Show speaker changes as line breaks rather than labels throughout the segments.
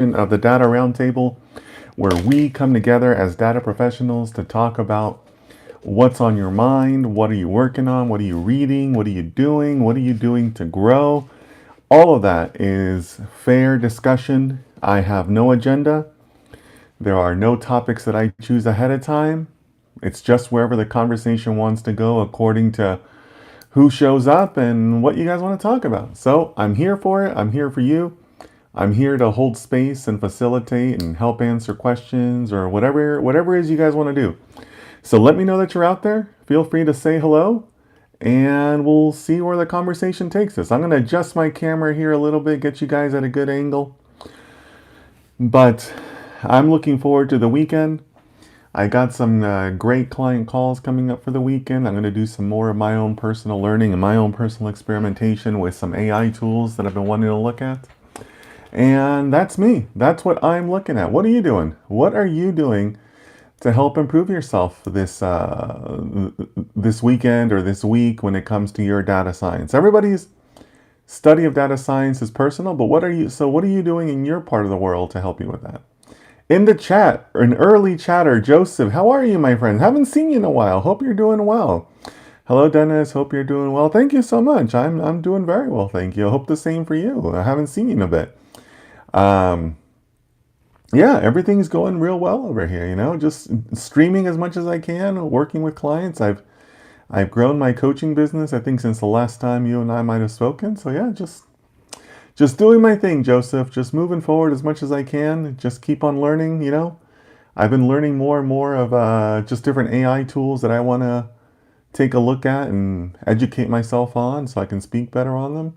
of the Data Roundtable, where we come together as data professionals to talk about what's on your mind, what are you working on, what are you reading, what are you doing to grow. All of that is fair discussion. I have no agenda. There are no topics that I choose ahead of time. It's just wherever the conversation wants to go according to who shows up and what you guys want to talk about. So I'm here for it. I'm here for you. I'm here to hold space and facilitate and help answer questions or whatever it is you guys want to do. So let me know that you're out there. Feel free to say hello and we'll see where the conversation takes us. I'm going to adjust my camera here a little bit, get you guys at a good angle. But I'm looking forward to the weekend. I got some great client calls coming up for the weekend. I'm going to do some more of my own personal learning and my own personal experimentation with some AI tools that I've been wanting to look at. And that's me. That's what I'm looking at. What are you doing? What are you doing to help improve yourself this weekend or this week when it comes to your data science? Everybody's study of data science is personal, but what are you doing in your part of the world to help you with that? In the chat, an early chatter, Joseph, how are you, my friend? Haven't seen you in a while. Hope you're doing well. Hello, Dennis. Hope you're doing well. Thank you so much. I'm doing very well, thank you. I hope the same for you. I haven't seen you in a bit. Yeah, everything's going real well over here. Just streaming as much as I can, working with clients. I've grown my coaching business, I think, since the last time you and I might have spoken. So yeah, just doing my thing, Joseph. Just moving forward as much as I can. Just keep on learning. I've been learning more and more of just different AI tools that I want to take a look at and educate myself on, so I can speak better on them.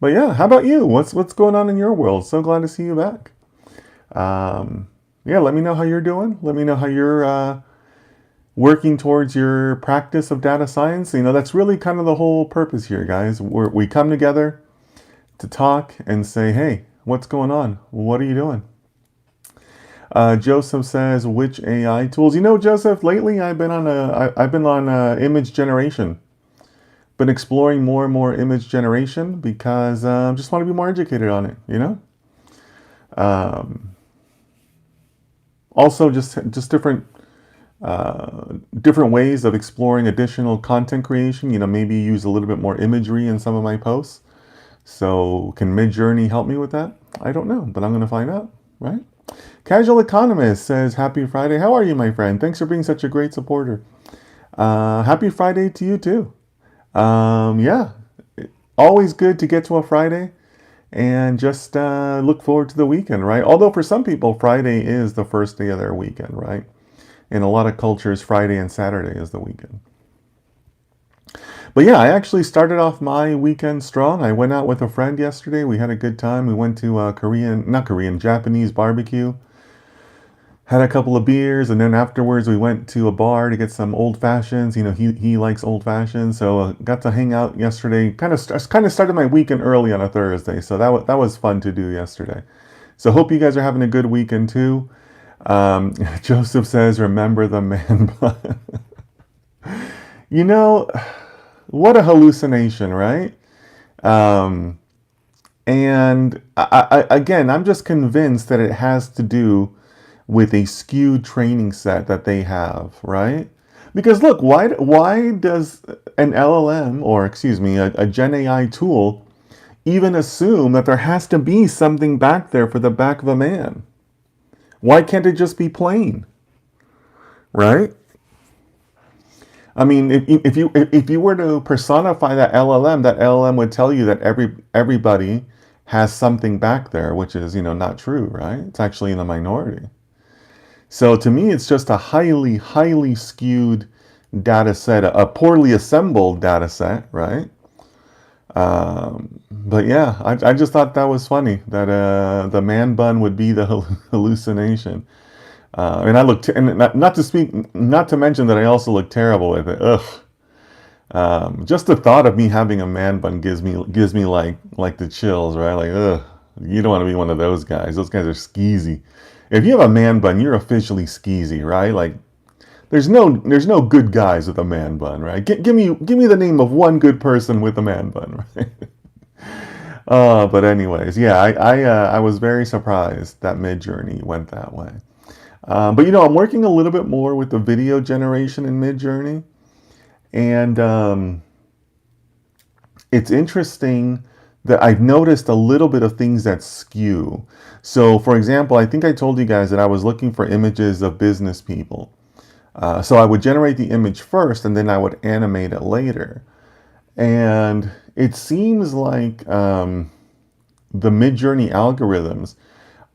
But yeah, how about you? What's going on in your world? So glad to see you back. Yeah, let me know how you're doing. Let me know how you're working towards your practice of data science. That's really kind of the whole purpose here, guys. We come together to talk and say, hey, what's going on? What are you doing? Joseph says, which AI tools? Joseph, lately I've been on image generation. Been exploring more and more image generation because I just want to be more educated on it. Also, just different ways of exploring additional content creation. Maybe use a little bit more imagery in some of my posts. So can Midjourney help me with that? I don't know, but I'm going to find out, right? Casual Economist says, happy Friday. How are you, my friend? Thanks for being such a great supporter. Happy Friday to you too. Yeah, always good to get to a Friday and just look forward to the weekend, right? Although for some people, Friday is the first day of their weekend, right? In a lot of cultures, Friday and Saturday is the weekend. But yeah, I actually started off my weekend strong. I went out with a friend yesterday. We had a good time. We went to Japanese barbecue. Had a couple of beers, and then afterwards we went to a bar to get some old fashions. He likes old fashions, so got to hang out yesterday. Kind of started my weekend early on a Thursday, so that was fun to do yesterday. So hope you guys are having a good weekend too. Joseph says, "Remember the man bun." you know, what a hallucination, right? And again, I'm just convinced that it has to do with a skewed training set that they have, right? Because look, why does an LLM, or excuse me, a Gen AI tool even assume that there has to be something back there for the back of a man? Why can't it just be plain, right? I mean, if you were to personify that LLM would tell you that everybody has something back there, which is not true, right? It's actually in the minority. So to me, it's just a highly skewed data set, a poorly assembled data set, right? But yeah, I just thought that was funny that the man bun would be the hallucination. And I looked, and not to mention that I also look terrible with it. Ugh. Just the thought of me having a man bun gives me like the chills, right? Like, ugh, you don't want to be one of those guys. Those guys are skeezy. If you have a man bun, you're officially skeezy, right? Like, there's no good guys with a man bun, right? Give me the name of one good person with a man bun, right? But anyways, yeah, I was very surprised that Midjourney went that way. But I'm working a little bit more with the video generation in Midjourney, and it's interesting that I've noticed a little bit of things that skew. So, for example, I think I told you guys that I was looking for images of business people. So I would generate the image first, and then I would animate it later. And it seems like the Midjourney algorithms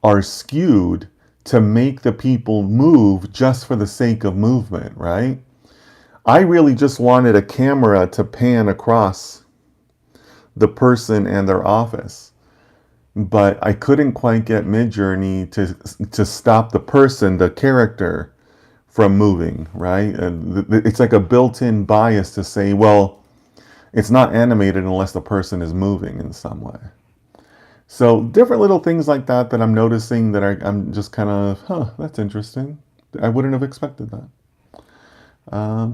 are skewed to make the people move just for the sake of movement, right? I really just wanted a camera to pan across the person and their office, but I couldn't quite get Midjourney to stop the person, the character, from moving, right? And it's like a built-in bias to say, well, it's not animated unless the person is moving in some way. So different little things like that I'm noticing that I'm just kind of, that's interesting. I wouldn't have expected that.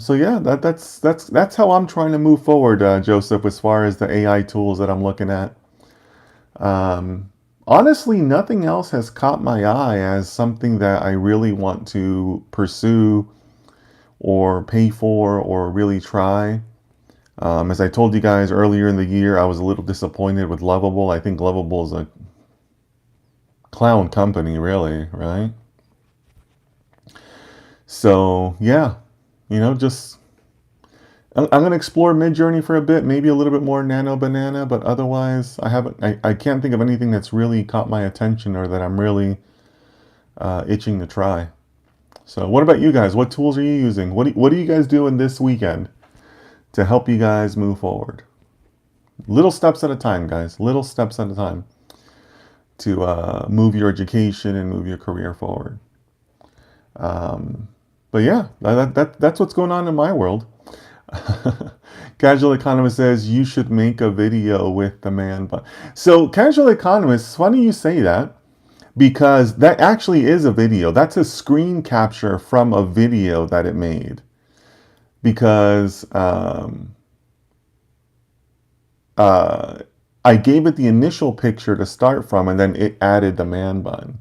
So yeah, that's how I'm trying to move forward, Joseph, as far as the AI tools that I'm looking at. Honestly, nothing else has caught my eye as something that I really want to pursue or pay for or really try. As I told you guys earlier in the year, I was a little disappointed with Lovable. I think Lovable is a clown company, really, right? So yeah, just I'm going to explore Midjourney for a bit, maybe a little bit more Nano Banana, but otherwise, I can't think of anything that's really caught my attention or that I'm really itching to try. So, what about you guys? What tools are you using? What are you guys doing this weekend to help you guys move forward? Little steps at a time, guys. Little steps at a time to move your education and move your career forward. But yeah, that's what's going on in my world. Casual Economist says you should make a video with the man bun. So, Casual Economist, it's funny you say that because that actually is a video. That's a screen capture from a video that it made. Because I gave it the initial picture to start from, and then it added the man bun.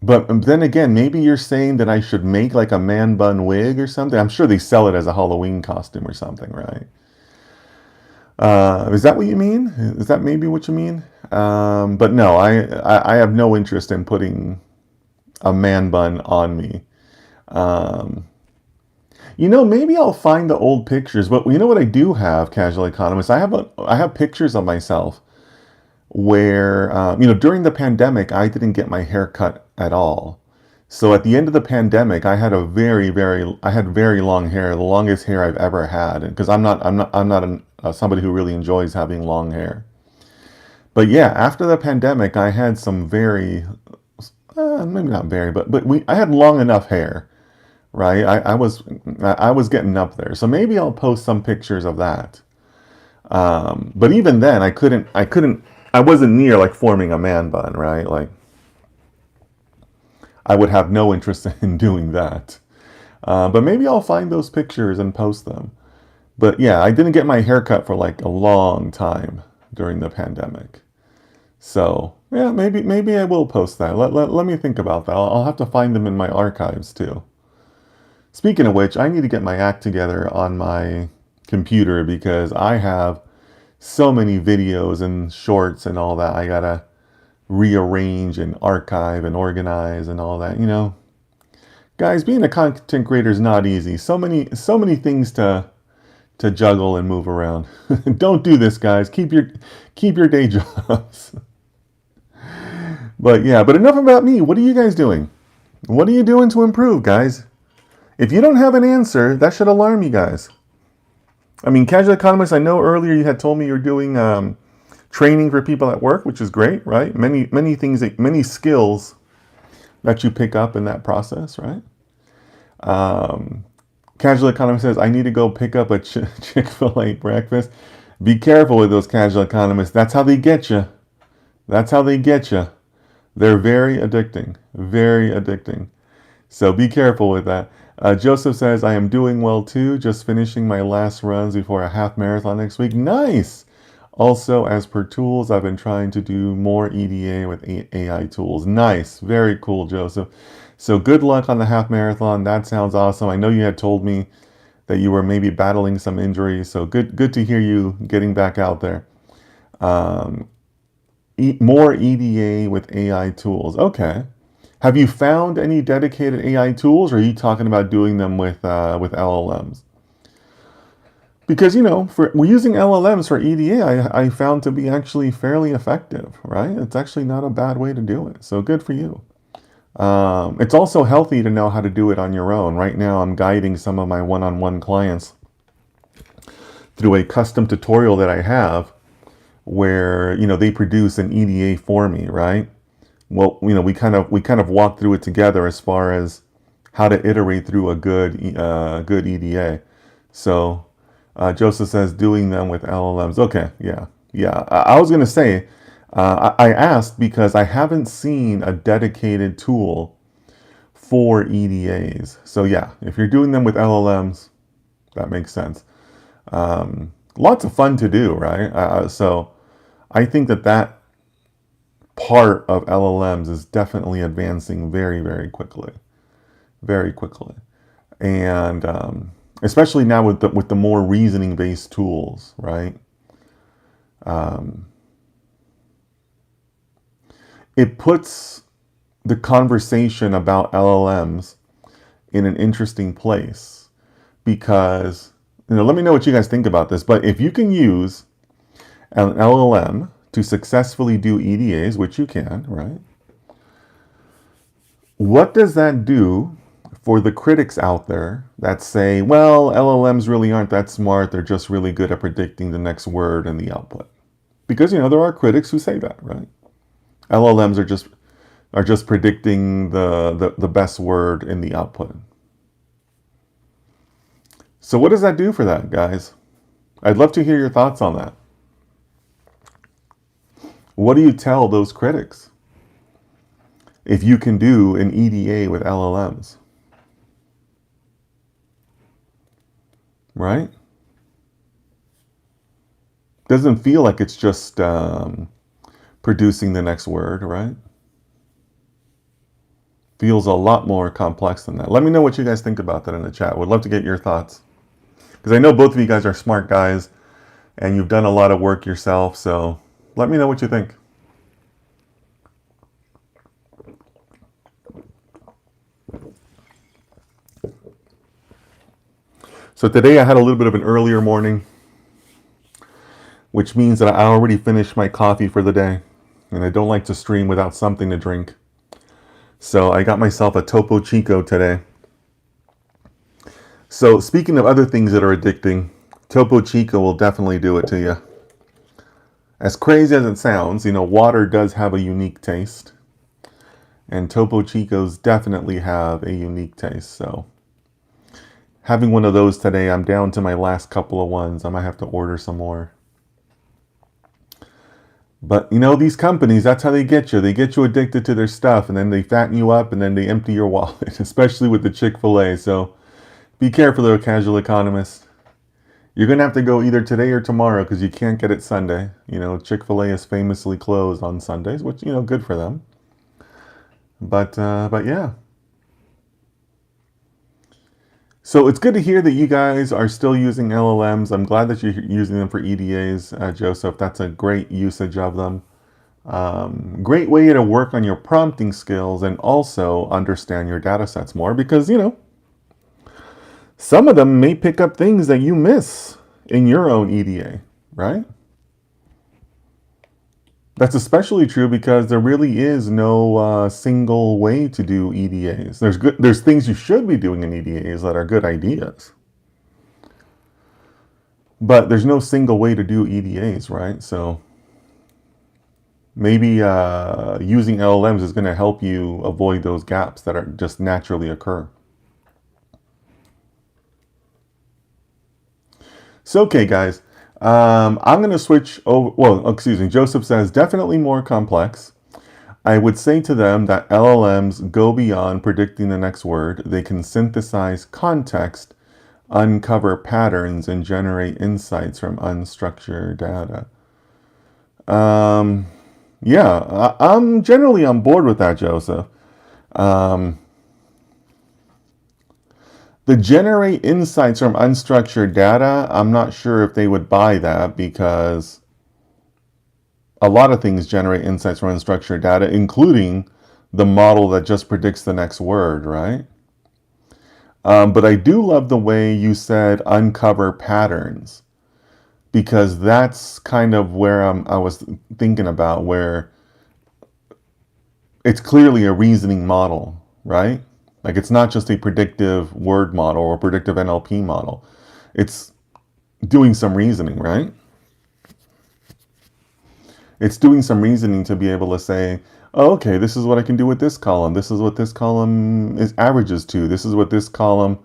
But then again, maybe you're saying that I should make like a man bun wig or something. I'm sure they sell it as a Halloween costume or something, right? Is that what you mean? Is that maybe what you mean? But no, I have no interest in putting a man bun on me. Maybe I'll find the old pictures. But you know what I do have, Casual Economist? I have pictures of myself where during the pandemic I didn't get my hair cut at all. So at the end of the pandemic, I had very long hair, the longest hair I've ever had, because I'm not somebody who really enjoys having long hair. But yeah, after the pandemic, I had some very maybe not very, but I had long enough hair, right? I was getting up there, so maybe I'll post some pictures of that. But even then, I wasn't near like forming a man bun, right? Like, I would have no interest in doing that. But maybe I'll find those pictures and post them. But yeah, I didn't get my hair cut for like a long time during the pandemic. So yeah, maybe I will post that. Let me think about that. I'll have to find them in my archives too. Speaking of which, I need to get my act together on my computer because I have so many videos and shorts and all that I gotta rearrange and archive and organize and all that. Guys, being a content creator is not easy. So many things to juggle and move around. Don't do this, guys. Keep your day jobs. But enough about me. What are you guys doing? What are you doing to improve, guys? If you don't have an answer, that should alarm you guys. I mean, Casual Economist, I know earlier you had told me you're doing training for people at work, which is great, right? Many things, many skills that you pick up in that process, right? Casual Economist says, I need to go pick up a Chick-fil-A breakfast. Be careful with those Casual Economists. That's how they get you. That's how they get you. They're very addicting. Very addicting. So be careful with that. Joseph says, I am doing well too, just finishing my last runs before a half marathon next week. Nice! Also, as per tools, I've been trying to do more EDA with AI tools. Nice. Very cool, Joseph. So good luck on the half marathon. That sounds awesome. I know you had told me that you were maybe battling some injuries, so good to hear you getting back out there. Um, More EDA with AI tools. Okay. Have you found any dedicated AI tools, or are you talking about doing them with LLMs? Because we're using LLMs for EDA, I found to be actually fairly effective, right? It's actually not a bad way to do it. So good for you. It's also healthy to know how to do it on your own. Right now, I'm guiding some of my one-on-one clients through a custom tutorial that I have where they produce an EDA for me, right? Well, we kind of walk through it together as far as how to iterate through a good EDA. So Joseph says doing them with LLMs. Okay, yeah. I was gonna say I asked because I haven't seen a dedicated tool for EDAs. So yeah, if you're doing them with LLMs, that makes sense. Lots of fun to do, right? So I think that part of LLMs is definitely advancing very, very quickly, and especially now with the more reasoning based tools, right? Um, it puts the conversation about LLMs in an interesting place because let me know what you guys think about this. But if you can use an LLM to successfully do EDAs, which you can, right? What does that do for the critics out there that say, well, LLMs really aren't that smart. They're just really good at predicting the next word and the output. Because there are critics who say that, right? LLMs are just predicting the best word in the output. So what does that do for that, guys? I'd love to hear your thoughts on that. What do you tell those critics if you can do an EDA with LLMs? Right? Doesn't feel like it's just producing the next word, right? Feels a lot more complex than that. Let me know what you guys think about that in the chat. Would love to get your thoughts. Because I know both of you guys are smart guys and you've done a lot of work yourself, so let me know what you think. So today I had a little bit of an earlier morning, which means that I already finished my coffee for the day. And I don't like to stream without something to drink. So I got myself a Topo Chico today. So speaking of other things that are addicting, Topo Chico will definitely do it to you. As crazy as it sounds, water does have a unique taste. And Topo Chicos definitely have a unique taste. So having one of those today, I'm down to my last couple of ones. I might have to order some more. But these companies, that's how they get you. They get you addicted to their stuff and then they fatten you up and then they empty your wallet, especially with the Chick-fil-A. So be careful though, casual economist. You're going to have to go either today or tomorrow because you can't get it Sunday. Chick-fil-A is famously closed on Sundays, which, good for them. But yeah. So it's good to hear that you guys are still using LLMs. I'm glad that you're using them for EDAs, Joseph. That's a great usage of them. Great way to work on your prompting skills and also understand your data sets more because, some of them may pick up things that you miss in your own EDA, right? That's especially true because there really is no single way to do EDAs. There's things you should be doing in EDAs that are good ideas. But there's no single way to do EDAs, right? So maybe using LLMs is going to help you avoid those gaps that are just naturally occur. So, okay, guys, I'm going to switch over. Well, excuse me. Joseph says definitely more complex. I would say to them that LLMs go beyond predicting the next word. They can synthesize context, uncover patterns, and generate insights from unstructured data. Um, yeah, I'm generally on board with that, Joseph. Um, the generate insights from unstructured data, I'm not sure if they would buy that because a lot of things generate insights from unstructured data, including the model that just predicts the next word, right? But I do love the way you said uncover patterns because that's kind of where I was thinking about, where it's clearly a reasoning model, right? Like it's not just a predictive word model or predictive NLP model. It's doing some reasoning, right? It's doing some reasoning to be able to say, oh, okay, this is what I can do with this column. This is what this column is averages to. This is what this column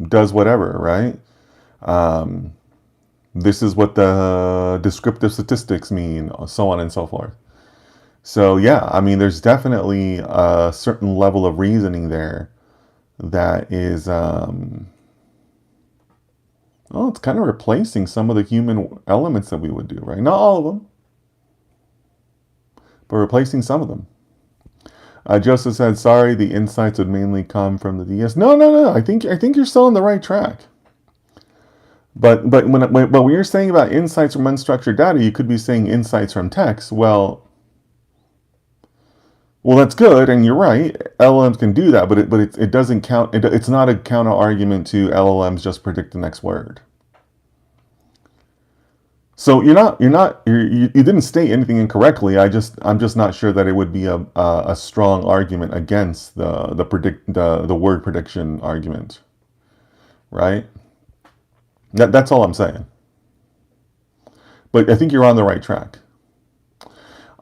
does whatever, right? Um, this is what the descriptive statistics mean, so on and so forth. So yeah, I mean, there's definitely a certain level of reasoning there that is, oh, it's kind of replacing some of the human elements that we would do, right? Not all of them, but replacing some of them. Joseph said, "Sorry, the insights would mainly come from the DS." No, no, no. I think you're still on the right track. But when you're saying about insights from unstructured data, you could be saying insights from text. Well, that's good, and you're right. LLMs can do that, but it doesn't count. It's not a counter argument to LLMs just predict the next word. So you didn't state anything incorrectly. I'm just not sure that it would be a strong argument against the word prediction argument, right? That's all I'm saying. But I think you're on the right track.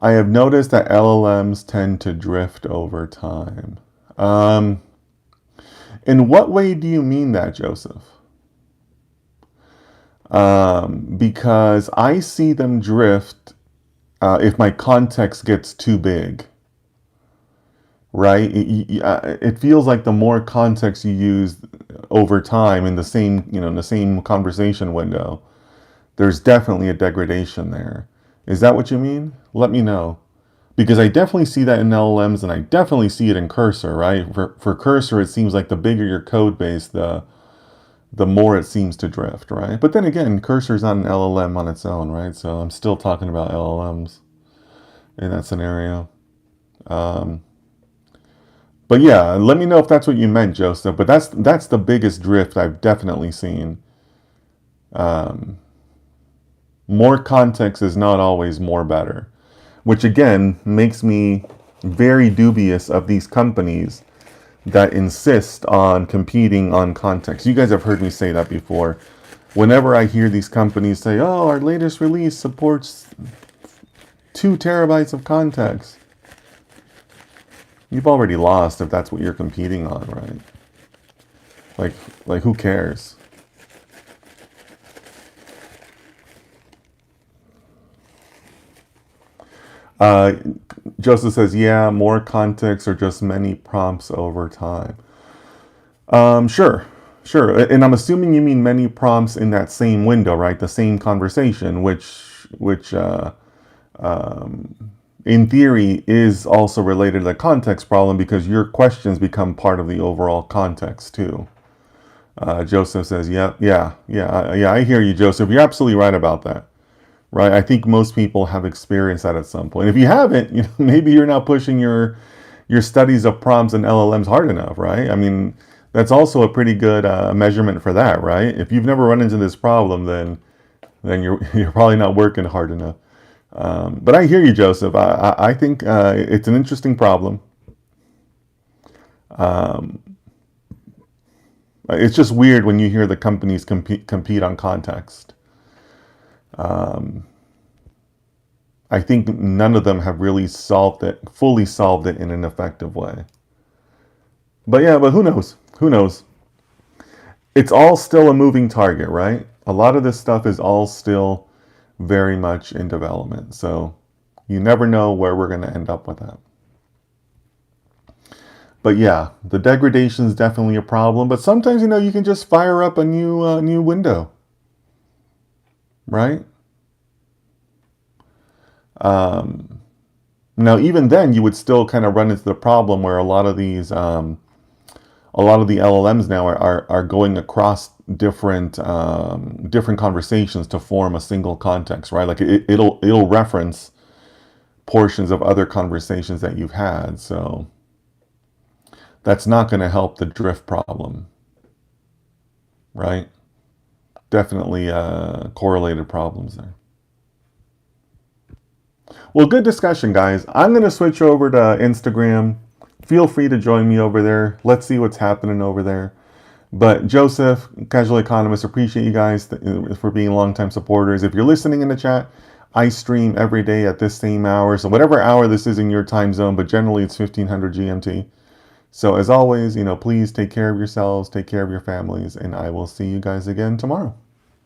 I have noticed that LLMs tend to drift over time. Um, in what way do you mean that, Joseph? Because I see them drift if my context gets too big, right? It feels like the more context you use over time in the same, in the same conversation window, there's definitely a degradation there. Is that what you mean? Let me know. Because I definitely see that in LLMs and I definitely see it in Cursor, right? For Cursor, it seems like the bigger your code base, the more it seems to drift, right? But then again, Cursor is not an LLM on its own, right? So I'm still talking about LLMs in that scenario. Um, but yeah, let me know if that's what you meant, Joseph. But that's the biggest drift I've definitely seen. Um, more context is not always more better, which again makes me very dubious of these companies that insist on competing on context. You guys have heard me say that before. Whenever I hear these companies say, oh, our latest release supports 2 terabytes of context, you've already lost if that's what you're competing on, right? Like who cares? Uh, Joseph says, yeah, more context or just many prompts over time. Sure, sure. And I'm assuming you mean many prompts in that same window, right? The same conversation, which um, in theory is also related to the context problem because your questions become part of the overall context too. Joseph says, yeah, yeah, yeah, yeah. I hear you, Joseph. You're absolutely right about that. Right? I think most people have experienced that at some point. If you haven't, maybe you're not pushing your studies of prompts and LLMs hard enough, right? I mean, that's also a pretty good measurement for that, right? If you've never run into this problem, then you're probably not working hard enough. But I hear you, Joseph. I think it's an interesting problem. Um, it's just weird when you hear the companies compete on context. Um, I think none of them have really fully solved it in an effective way. But yeah, but who knows? Who knows? It's all still a moving target, right? A lot of this stuff is all still very much in development. So You never know where we're going to end up with that. But yeah, the degradation is definitely a problem. But sometimes, you can just fire up a new window, right? Now, even then, you would still kind of run into the problem where a lot of the LLMs now are going across different conversations to form a single context, right? Like it'll reference portions of other conversations that you've had. So that's not going to help the drift problem, right? Definitely correlated problems there. Well, good discussion, guys. I'm going to switch over to Instagram. Feel free to join me over there. Let's see what's happening over there. But Joseph, Casual Economist, appreciate you guys for being longtime supporters. If you're listening in the chat, I stream every day at this same hour. So whatever hour this is in your time zone, but generally it's 1500 GMT. So as always, please take care of yourselves, take care of your families, and I will see you guys again tomorrow.